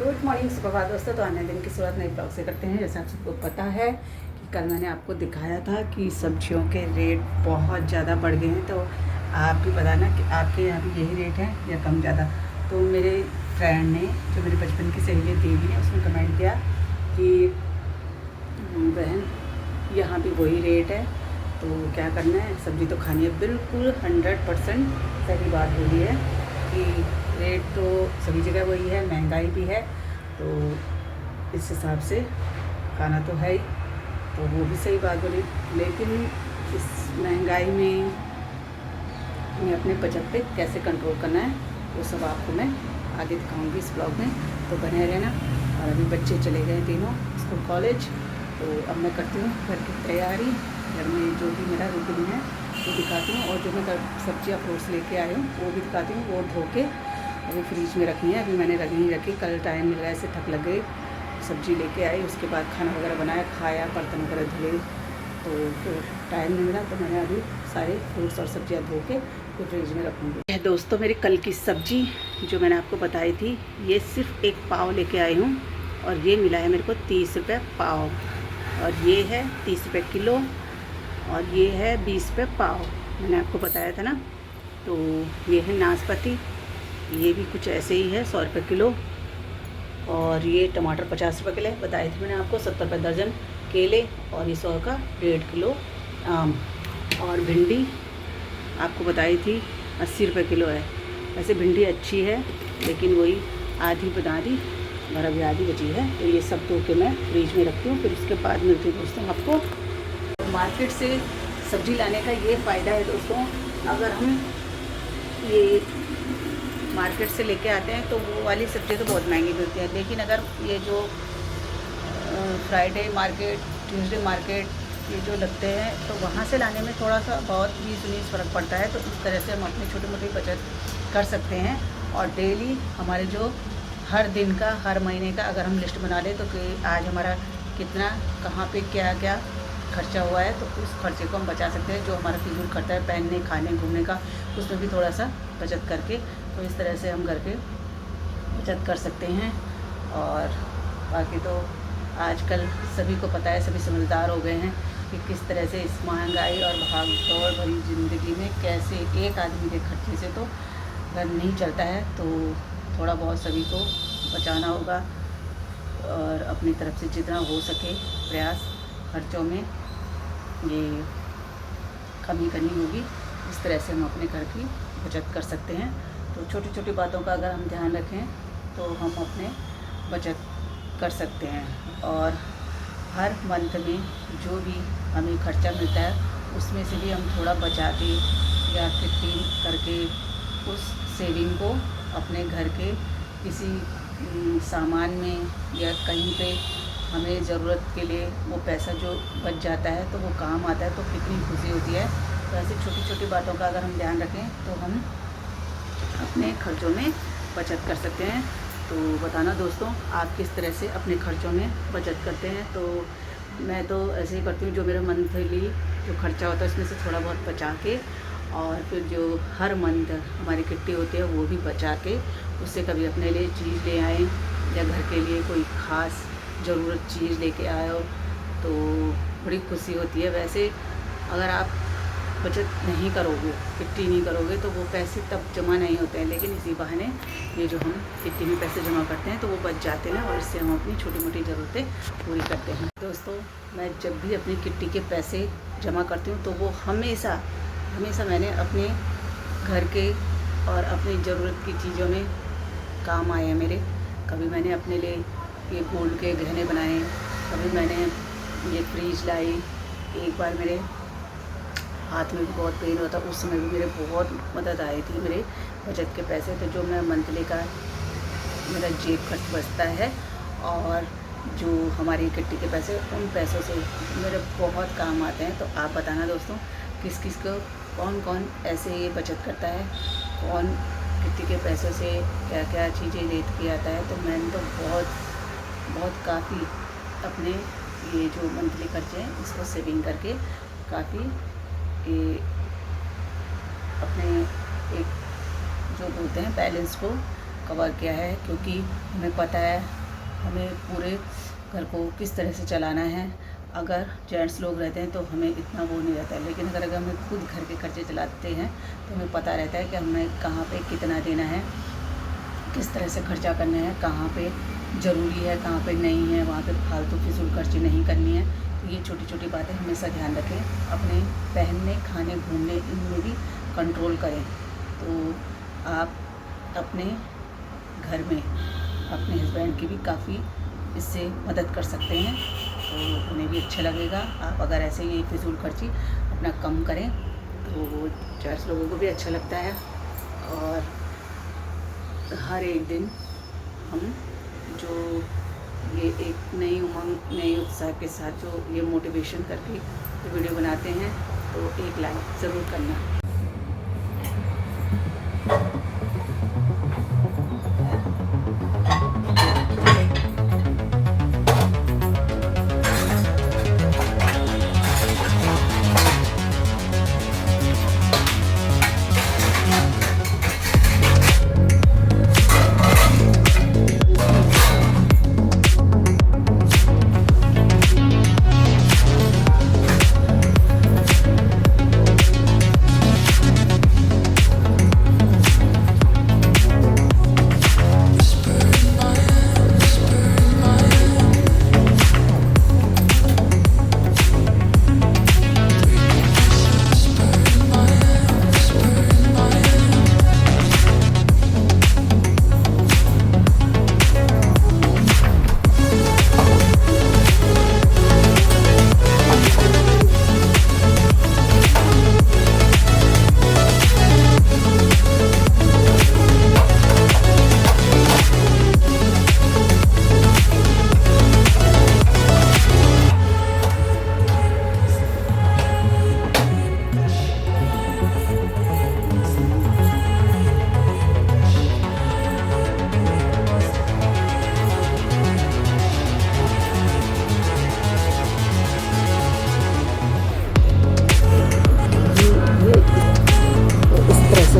Good morning, सुप्रभात दोस्तों। तो आने दिन की शुरुआत नए ब्लॉग से करते हैं। जैसा आप सबको पता है कि कल मैंने आपको दिखाया था कि सब्जियों के रेट बहुत ज़्यादा बढ़ गए हैं। तो आप भी बताना कि आपके यहाँ भी यही रेट है या कम ज़्यादा। तो मेरे फ्रेंड ने, जो मेरे बचपन की सहेली देवी ने, उसने कमेंट किया कि बहन यहाँ भी वही रेट है, तो क्या करना है, सब्ज़ी तो खानी है। बिल्कुल 100% सही बात बोली है कि रेट तो सभी जगह वही है, महंगाई भी है, तो इस हिसाब से खाना तो है ही। तो वो भी सही बात बोली, लेकिन इस महंगाई में हमें अपने बजट पे कैसे कंट्रोल करना है वो सब आपको मैं आगे दिखाऊंगी इस ब्लॉग में, तो बने रहना। और अभी बच्चे चले गए तीनों स्कूल कॉलेज, तो अब मैं करती हूँ घर की तैयारी। घर में जो भी मेरा रूटीन है वो दिखाती हूँ, और जो मैं सब्जियाँ फ्रूट्स लेके आई हूँ वो भी दिखाती हूँ। वो धो के अभी फ्रिज में रखनी है, अभी मैंने नहीं रखी, कल टाइम मिल गया, ऐसे थक लग गई। सब्ज़ी लेके आई, उसके बाद खाना वगैरह बनाया, खाया, बर्तन वगैरह धुले, तो फिर टाइम नहीं मिला, तो मैंने अभी सारे फ्रूट्स और सब्जियां धो के फिर फ्रिज में रखूँगी। दोस्तों, मेरी कल की सब्ज़ी जो मैंने आपको बताई थी, ये सिर्फ एक पाव लेके आई हूँ, और ये मिला है मेरे को 30 रुपये पाव, और ये है 30 रुपये किलो, और ये है 20 रुपये पाव। मैंने आपको बताया था ना। तो ये है नाशपाती, ये भी कुछ ऐसे ही है 100 रुपये किलो, और ये टमाटर 50 रुपये किलो बताए थे मैंने आपको, 70 रुपये दर्जन केले, और ये 100 का 1.5 किलो आम। और भिंडी आपको बताई थी 80 रुपये किलो है। वैसे भिंडी अच्छी है, लेकिन वही आधी बना दी और अभी आधी बची है, तो ये सब धो के मैं फ्रिज में रखती हूँ। फिर उसके बाद मिलती हूँ दोस्तों आपको। मार्केट से सब्ज़ी लाने का ये फ़ायदा है दोस्तों, अगर हम ये मार्केट से लेके आते हैं तो वो वाली सब्ज़ी तो बहुत महंगी मिलती है, लेकिन अगर ये जो फ्राइडे मार्केट, ट्यूसडे मार्केट, ये जो लगते हैं, तो वहाँ से लाने में थोड़ा सा बहुत 20-19 फ़र्क पड़ता है। तो इस तरह से हम अपनी छोटी मोटी बचत कर सकते हैं। और डेली हमारे जो हर दिन का, हर महीने का अगर हम लिस्ट बना लें, तो कि आज हमारा कितना, कहाँ पे क्या क्या खर्चा हुआ है, तो उस खर्चे को हम बचा सकते हैं। जो हमारा फिजूल खर्चा है पहनने, खाने, घूमने का, उसमें भी थोड़ा सा बचत करके, तो इस तरह से हम घर पे बचत कर सकते हैं। और बाकी तो आजकल सभी को पता है, सभी समझदार हो गए हैं कि किस तरह से इस महंगाई और भाग दौड़ भरी ज़िंदगी में कैसे एक आदमी के खर्चे से तो घर नहीं चलता है। तो थोड़ा बहुत सभी को बचाना होगा, और अपनी तरफ से जितना हो सके प्रयास खर्चों में ये कमी करनी होगी। इस तरह से हम अपने घर की बचत कर सकते हैं। तो छोटी छोटी बातों का अगर हम ध्यान रखें तो हम अपने बचत कर सकते हैं। और हर मंथ में जो भी हमें खर्चा मिलता है, उसमें से भी हम थोड़ा बचा के या किट्टी करके उस सेविंग को अपने घर के किसी सामान में या कहीं पे हमें ज़रूरत के लिए वो पैसा जो बच जाता है तो वो काम आता है, तो कितनी खुशी होती है। तो ऐसी छोटी छोटी बातों का अगर हम ध्यान रखें तो हम अपने खर्चों में बचत कर सकते हैं। तो बताना दोस्तों, आप किस तरह से अपने खर्चों में बचत करते हैं। तो मैं तो ऐसे ही करती हूँ, जो मेरा मंथली जो खर्चा होता है उसमें से थोड़ा बहुत बचा के, और फिर जो हर मंथ हमारी किट्टी होती है वो भी बचा के, उससे कभी अपने लिए चीज़ ले आएँ, या घर के लिए कोई ख़ास ज़रूरत चीज़ लेके आए हो, तो बड़ी खुशी होती है। वैसे अगर आप बचत नहीं करोगे, किट्टी नहीं करोगे, तो वो पैसे तब जमा नहीं होते हैं, लेकिन इसी बहाने ये जो हम किट्टी में पैसे जमा करते हैं तो वो बच जाते हैं, और इससे हम अपनी छोटी मोटी ज़रूरतें पूरी करते हैं। दोस्तों, मैं जब भी अपनी किट्टी के पैसे जमा करती हूँ तो वो हमेशा हमेशा मैंने अपने घर के और अपनी ज़रूरत की चीज़ों में काम आए हैं मेरे। कभी मैंने अपने लिए ये गोल्ड के गहने बनाए, कभी मैंने ये फ्रीज लाई, एक बार मेरे हाथ में भी बहुत पेन होता, उस समय भी मेरे बहुत मदद आई थी मेरे बचत के पैसे। तो जो मैं मंथली का मेरा जेब खर्च बचता है, और जो हमारी किट्टी के पैसे, उन पैसों से मेरे बहुत काम आते हैं। तो आप बताना दोस्तों, किस किस को कौन कौन ऐसे ये बचत करता है, कौन किट्टी के पैसों से क्या क्या चीज़ें ले के आता है। तो मैंने तो बहुत काफ़ी अपने ये जो मंथली खर्चे हैं इसको सेविंग करके काफ़ी अपने एक जो बोलते हैं बैलेंस को कवर किया है। क्योंकि हमें पता है हमें पूरे घर को किस तरह से चलाना है। अगर जेंट्स लोग रहते हैं तो हमें इतना वो नहीं रहता है, लेकिन अगर हम खुद घर के खर्चे चलाते हैं तो हमें पता रहता है कि हमें कहाँ पे कितना देना है, किस तरह से खर्चा करना है, कहाँ पे ज़रूरी है, कहाँ पे नहीं है, वहाँ पे फालतू फिजूल खर्ची नहीं करनी है। तो ये छोटी छोटी बातें हमेशा ध्यान रखें। अपने पहनने, खाने, घूमने इनमें भी कंट्रोल करें। तो आप अपने घर में अपने हस्बैंड की भी काफ़ी इससे मदद कर सकते हैं, तो उन्हें भी अच्छा लगेगा। आप अगर ऐसे ये फिजूल खर्ची अपना कम करें तो वो जेंट्स लोगों को भी अच्छा लगता है। और हर एक दिन हम जो ये एक नई उमंग, नई उत्साह के साथ जो ये मोटिवेशन करके जो वीडियो बनाते हैं, तो एक लाइक ज़रूर करना।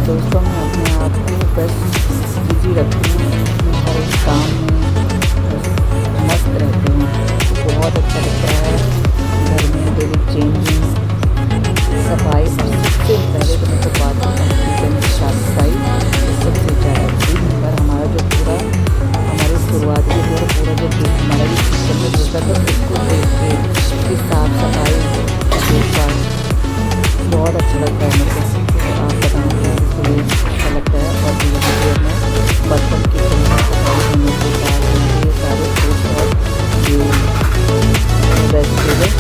दोस्तों मैं अपने आप को बस बिजी रखती हूँ, हर एक काम में बस मस्त रहती हूँ। बहुत अच्छा लगता है घर में डेली चेंजिंग, सफाई। और सबसे पहले तो मैं तो बात करता हूँ किचन की साफ सफाई। सबसे ज़्यादा दिन भर हमारा जो पूरा हमारी शुरुआती जो पूरा जो दिन हमारा जो किचन में होता था उसको देख के साफ सफाई देखभाल बहुत अच्छा लगता है मेरे को। आप बताएंगे इसलिए अच्छा लगता है। और धीरे धीरे मैं बर्तन की होने के बाद ये सारे फ्रूट और ये वेजिटेबल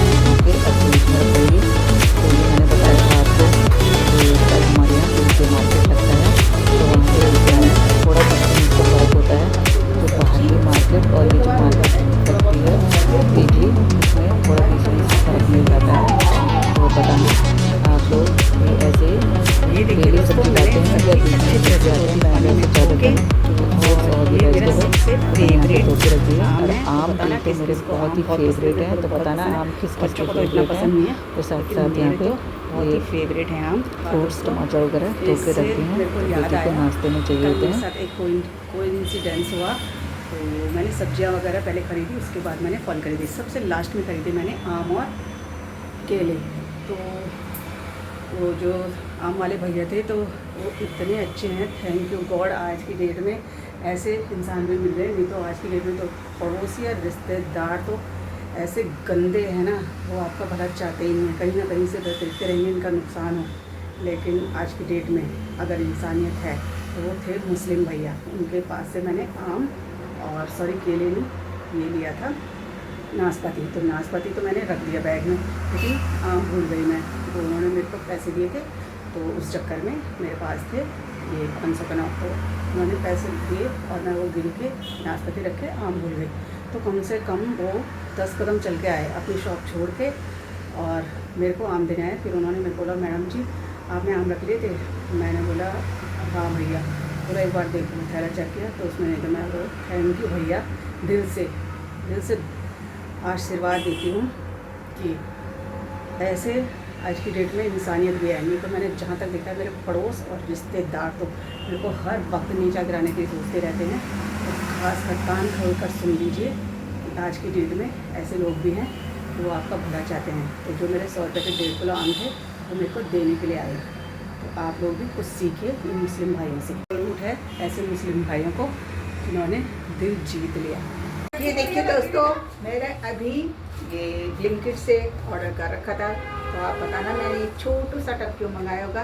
के फ्रीज में रखेंगे। तो ये मैंने बताया था आपको कि कल हमारे यहाँ तुलसी मार्केट लगता है, तो वहाँ पे थोड़ा सा फर्क होता है। जो बाहर की मार्केट और ये जो मार्केट लगती है वीकली, उसमें थोड़ा बीच फर्क मिल जाता है। तो बताना आप लोग ऐसे डेली सब्जी लाते हैं या बीच में जाते हैं। मैंने ज़्यादातर और भी वेजिटेबल धोके रखी है। और आम तो मेरे बहुत ही फेवरेट है। तो बताना आम किस किस को फेवरेट है। तो साथ साथ यहाँ पे ये फेवरेट है आम, फ्रूट्स, टमाटर वगैरह धोके रखती हैं, बेटी को नाश्ते में चाहिए होते हैं। एक कोई इंसिडेंस हुआ तो मैंने सब्जियाँ वगैरह पहले खरीदी, उसके बाद मैंने फल खरीदी। सबसे लास्ट में खरीदी मैंने आम और केले। तो वो जो आम वाले भैया थे तो वो इतने अच्छे हैं, थैंक यू गॉड। आज की डेट में ऐसे इंसान भी मिल रहे हैं, नहीं तो आज की डेट में तो पड़ोसी या रिश्तेदार तो ऐसे गंदे हैं ना, वो आपका भला चाहते ही नहीं, कहीं ना कहीं से देखते रहेंगे इनका नुकसान हो। लेकिन आज की डेट में अगर इंसानियत है तो वो थे मुस्लिम भैया। उनके पास से मैंने आम और केले नहीं ये लिया था, नाशपाती। तो नाशपाती तो मैंने रख दिया बैग में, लेकिन आम भूल गई मैं। तो उन्होंने मेरे को पैसे दिए थे, तो उस चक्कर में मेरे पास थे ये 500 का नोट। तो उन्होंने पैसे दिए और मैं वो गिन के नाशपाती रखे, आम भूल गई। तो कम से कम वो 10 कदम चल के आए अपनी शॉप छोड़ के और मेरे को आम देने आए। फिर उन्होंने मेरे को बोला मैडम जी आपने आम रख लिए थे? मैंने बोला हाँ भैया। बोला एक बार देखो, थैला चेक किया तो उसमें नहीं था। मैं बोला थैंक यू भैया, दिल से आशीर्वाद देती हूँ कि ऐसे आज की डेट में इंसानियत भी है। नहीं तो मैंने जहाँ तक देखा है मेरे पड़ोस और रिश्तेदार तो मेरे को हर वक्त नीचा गिराने के लिए सोचते रहते हैं। खास कर कान खोल कर सुन लीजिए। आज की डेट में ऐसे लोग भी हैं वो आपका भला चाहते हैं। तो जो मेरे 100 रुपये के 1.5 किलो आम थे वो मेरे को देने के लिए आए। तो आप लोग भी कुछ सीखिए इन मुस्लिम भाइयों से। ज़रूरत है ऐसे मुस्लिम भाइयों को जिन्होंने दिल जीत लिया। ये देखिए दोस्तों, मैंने अभी ये ब्लिंकिट से ऑर्डर कर रखा था। तो आप बताना मैंने एक छोटू सा टब क्यों मंगाया होगा।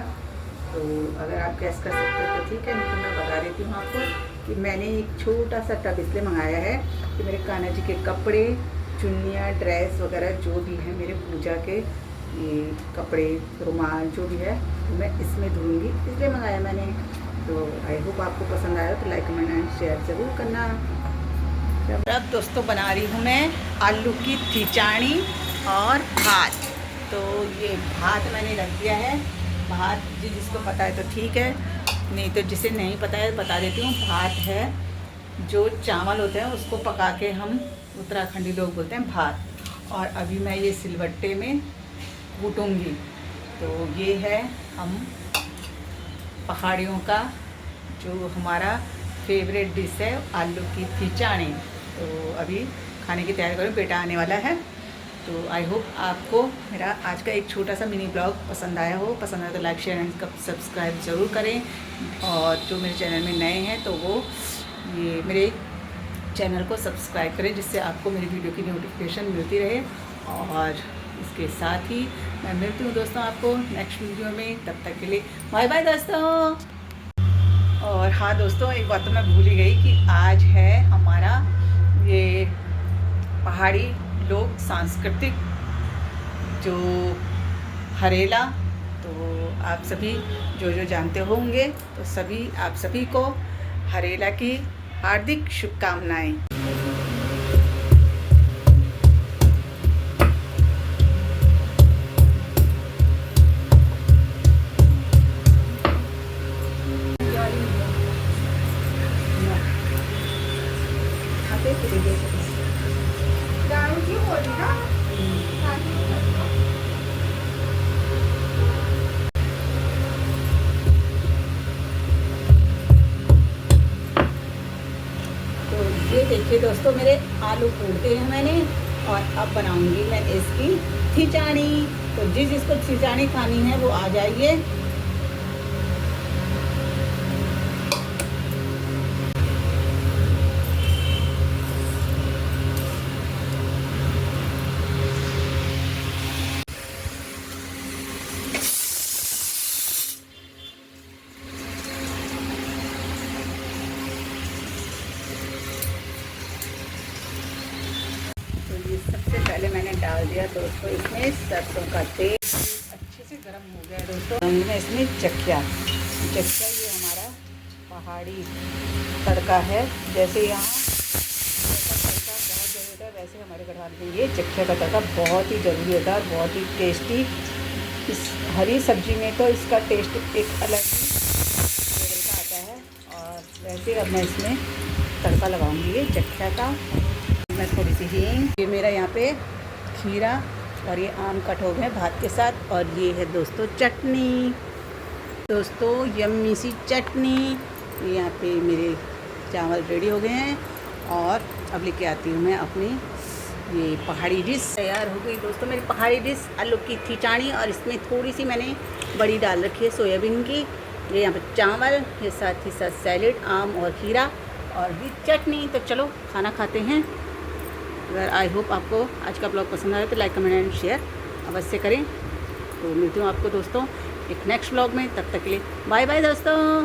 तो अगर आप गैस कर सकते हो तो ठीक है, नहीं तो मैं बता देती हूँ आपको कि मैंने एक छोटा सा टब इसलिए मंगाया है कि मेरे कान्हा जी के कपड़े, चुन्नियाँ, ड्रेस वगैरह जो भी है मेरे पूजा के, ये कपड़े, रुमाल जो भी है तो मैं इसमें धुलूँगी, इसलिए मंगाया मैंने। तो आई होप आपको पसंद आया तो लाइक, कमेंट एंड शेयर ज़रूर करना। अब दोस्तों बना रही हूँ मैं आलू की खिचाड़ी और भात। तो ये भात मैंने रख दिया है। भात जिसको पता है तो ठीक है, नहीं तो जिसे नहीं पता है बता देती हूँ। भात है जो चावल होते हैं उसको पका के हम उत्तराखंडी लोग बोलते हैं भात। और अभी मैं ये सिलबट्टे में कूटूँगी। तो ये है हम पहाड़ियों का जो हमारा फेवरेट डिश है आलू की खिचाड़ी। तो अभी खाने की तैयारी करूँ, बेटा आने वाला है। तो आई होप आपको मेरा आज का एक छोटा सा मिनी ब्लॉग पसंद आया हो। पसंद आया तो लाइक, शेयर एंड सब्सक्राइब ज़रूर करें। और जो मेरे चैनल में नए हैं तो वो ये मेरे चैनल को सब्सक्राइब करें, जिससे आपको मेरी वीडियो की नोटिफिकेशन मिलती रहे। और इसके साथ ही मैं मिलती हूँ दोस्तों आपको नेक्स्ट वीडियो में। तब तक के लिए बाय बाय दोस्तों। और हाँ दोस्तों, एक बात तो मैं भूल ही गई कि आज है हमारा ये पहाड़ी लोक सांस्कृतिक जो हरेला। तो आप सभी जो जानते होंगे तो सभी आप सभी को हरेला की हार्दिक शुभकामनाएं। देखिए दोस्तों, मेरे आलू कूटते हैं मैंने और अब बनाऊंगी मैं इसकी खिचाड़ी। तो जिसको खिचाड़ी खानी है वो आ जाइए। सबसे पहले मैंने डाल दिया दोस्तों इसमें सरसों का तेल। अच्छे से गर्म हो गया दोस्तों। हमने इसमें चखिया ये हमारा पहाड़ी तड़का है। जैसे यहाँ तड़का बहुत ज़रूरी होता है, वैसे हमारे गढ़वाल में ये चखिया का तड़का बहुत ही ज़रूरी होता है और बहुत ही टेस्टी। इस हरी सब्जी में तो इसका टेस्ट एक अलग ही लेवल का आता है। और वैसे अब मैं इसमें तड़का लगाऊंगी ये चखिया का। मैं थोड़ी सी हींग, ये मेरा यहाँ पे खीरा और ये आम कट हो गए भात के साथ। और ये है दोस्तों चटनी, दोस्तों यम्मी सी चटनी। ये यहाँ पे मेरे चावल रेडी हो गए हैं और अब लेके आती हूँ मैं अपनी ये पहाड़ी डिश। तैयार हो गई दोस्तों मेरी पहाड़ी डिश आलू की खिचाड़ी। और इसमें थोड़ी सी मैंने बड़ी डाल रखी है सोयाबीन की। ये यहाँ पे चावल, ये साथ ही साथ सैलेड, आम और खीरा और भी चटनी। तो चलो खाना खाते हैं। अगर आई होप आपको आज का ब्लॉग पसंद आया तो लाइक, कमेंट एंड शेयर अवश्य करें। तो मिलती हूँ आपको दोस्तों एक नेक्स्ट ब्लॉग में। तब तक के लिए बाय बाय दोस्तों।